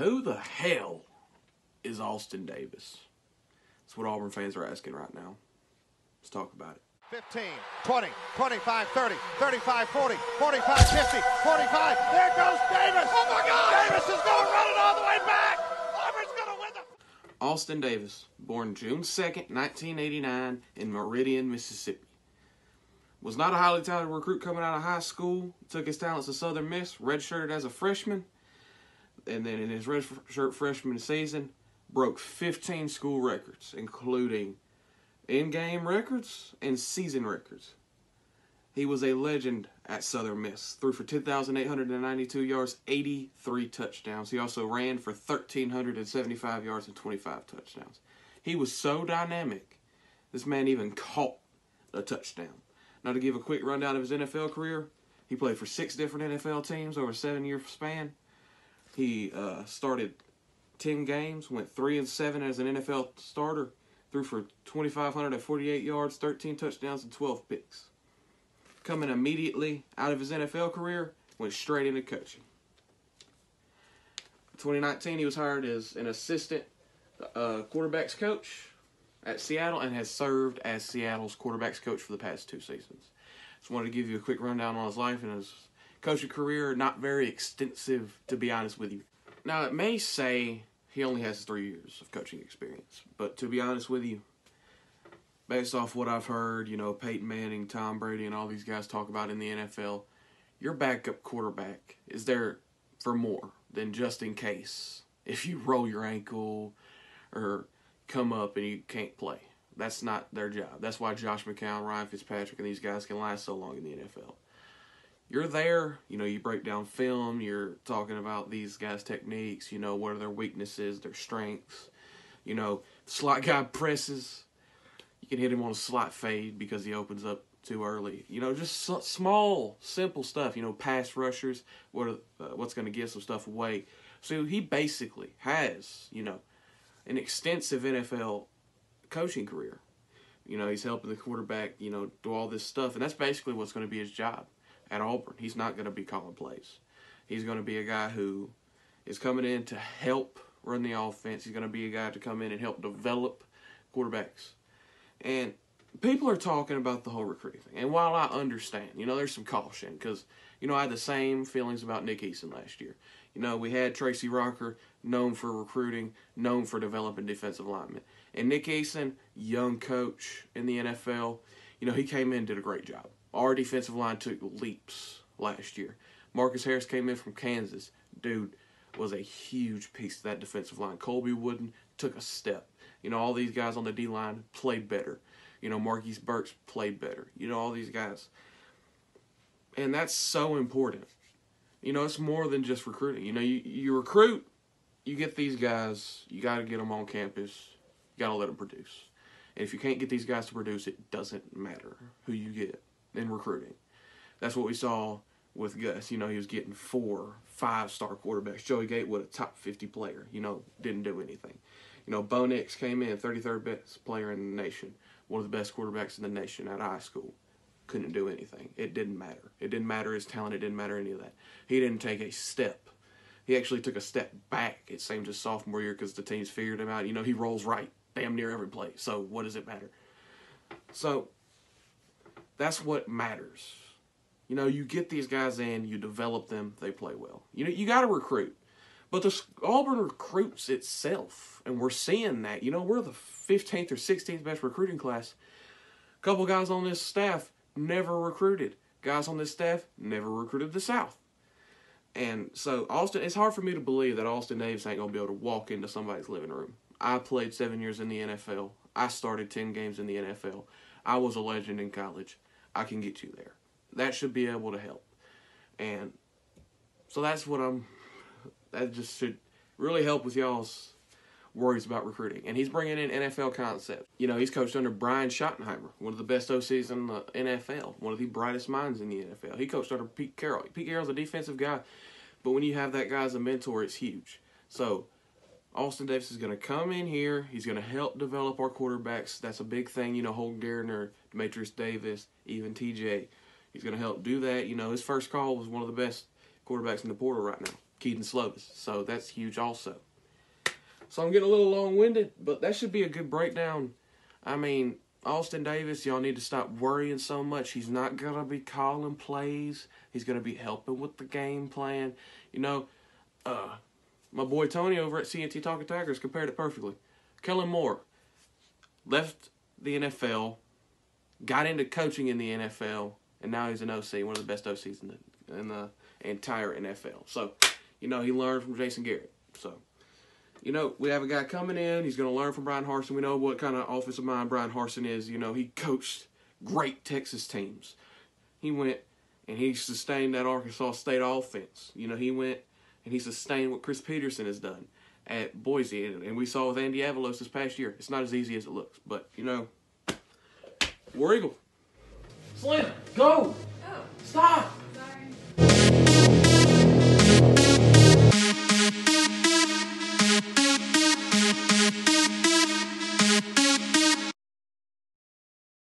Who the hell is Austin Davis? That's what Auburn fans are asking right now. Let's talk about it. 15, 20, 25, 30, 35, 40, 45, 50, 45. There goes Davis. Oh, my God. Davis is going to run it all the way back. Auburn's going to win the... Austin Davis, born June 2nd, 1989 in Meridian, Mississippi. Was not a highly talented recruit coming out of high school. Took his talents to Southern Miss, redshirted as a freshman. And then in his redshirt freshman season, broke 15 school records, including in-game records and season records. He was a legend at Southern Miss. Threw for 10,892 yards, 83 touchdowns. He also ran for 1,375 yards and 25 touchdowns. He was so dynamic, this man even caught a touchdown. Now to give a quick rundown of his NFL career, he played for 6 different NFL teams over a 7-year span. He started 10 games, went 3-7 as an NFL starter, threw for 2,548 yards, 13 touchdowns, and 12 picks. Coming immediately out of his NFL career, went straight into coaching. In 2019, he was hired as an assistant quarterbacks coach at Seattle and has served as Seattle's quarterbacks coach for the past 2 seasons. Just wanted to give you a quick rundown on his life and his coaching career. Not very extensive, to be honest with you. Now, it may say he only has 3 years of coaching experience, but to be honest with you, based off what I've heard, Peyton Manning, Tom Brady, and all these guys talk about in the NFL, your backup quarterback is there for more than just in case if you roll your ankle or come up and you can't play. That's not their job. That's why Josh McCown, Ryan Fitzpatrick, and these guys can last so long in the NFL. You're there, you break down film, you're talking about these guys' techniques, what are their weaknesses, their strengths. Slot guy presses, you can hit him on a slot fade because he opens up too early. Just small, simple stuff. Pass rushers, what's going to give some stuff away. So he basically has, an extensive NFL coaching career. He's helping the quarterback, do all this stuff. And that's basically what's going to be his job at Auburn. He's not going to be calling plays. He's going to be a guy who is coming in to help run the offense. He's going to be a guy to come in and help develop quarterbacks. And people are talking about the whole recruiting thing. And while I understand, there's some caution because, I had the same feelings about Nick Eason last year. We had Tracy Rocker, known for recruiting, known for developing defensive linemen. And Nick Eason, young coach in the NFL, he came in and did a great job. Our defensive line took leaps last year. Marcus Harris came in from Kansas. Dude was a huge piece of that defensive line. Colby Wooden took a step. All these guys on the D-line played better. Marquise Burks played better. All these guys. And that's so important. It's more than just recruiting. You recruit, you get these guys, you got to get them on campus. You got to let them produce. And if you can't get these guys to produce, it doesn't matter who you get in recruiting. That's what we saw with Gus. He was getting 4 5-star quarterbacks. Joey Gatewood, a top 50 player, didn't do anything. Bo Nix came in, 33rd best player in the nation, one of the best quarterbacks in the nation out of high school. Couldn't do anything. It didn't matter. It didn't matter his talent. It didn't matter any of that. He didn't take a step. He actually took a step back, it seemed, his sophomore year because the teams figured him out. He rolls right damn near every play. So what does it matter? So that's what matters. You get these guys in, you develop them, they play well. You got to recruit. But the Auburn recruits itself, and we're seeing that. We're the 15th or 16th best recruiting class. A couple guys on this staff never recruited. Guys on this staff never recruited the South. And so it's hard for me to believe that Austin Davis ain't going to be able to walk into somebody's living room. I played 7 years in the NFL. I started 10 games in the NFL. I was a legend in college. I can get you there. That should be able to help. And so that just should really help with y'all's worries about recruiting. And he's bringing in NFL concepts. He's coached under Brian Schottenheimer, one of the best OCs in the NFL, one of the brightest minds in the NFL. He coached under Pete Carroll. Pete Carroll's a defensive guy, but when you have that guy as a mentor, it's huge. So Austin Davis is going to come in here. He's going to help develop our quarterbacks. That's a big thing. Holden Geriner, Demetrius Davis, even TJ. He's going to help do that. His first call was one of the best quarterbacks in the portal right now. Keaton Slovis. So that's huge also. So I'm getting a little long-winded, but that should be a good breakdown. I mean, Austin Davis, y'all need to stop worrying so much. He's not going to be calling plays. He's going to be helping with the game plan. You know, my boy Tony over at CNT Talking Tigers compared it perfectly. Kellen Moore left the NFL, got into coaching in the NFL, and now he's an OC, one of the best OCs in the entire NFL. So, you know, he learned from Jason Garrett. So, you know, we have a guy coming in. He's going to learn from Brian Harsin. We know what kind of offensive mind Brian Harsin is. You know, he coached great Texas teams. He went and he sustained that Arkansas State offense. You know, he went and he sustained what Chris Peterson has done at Boise. And we saw with Andy Avalos this past year. It's not as easy as it looks. But, you know, War Eagle. Slim, go! Oh. Stop!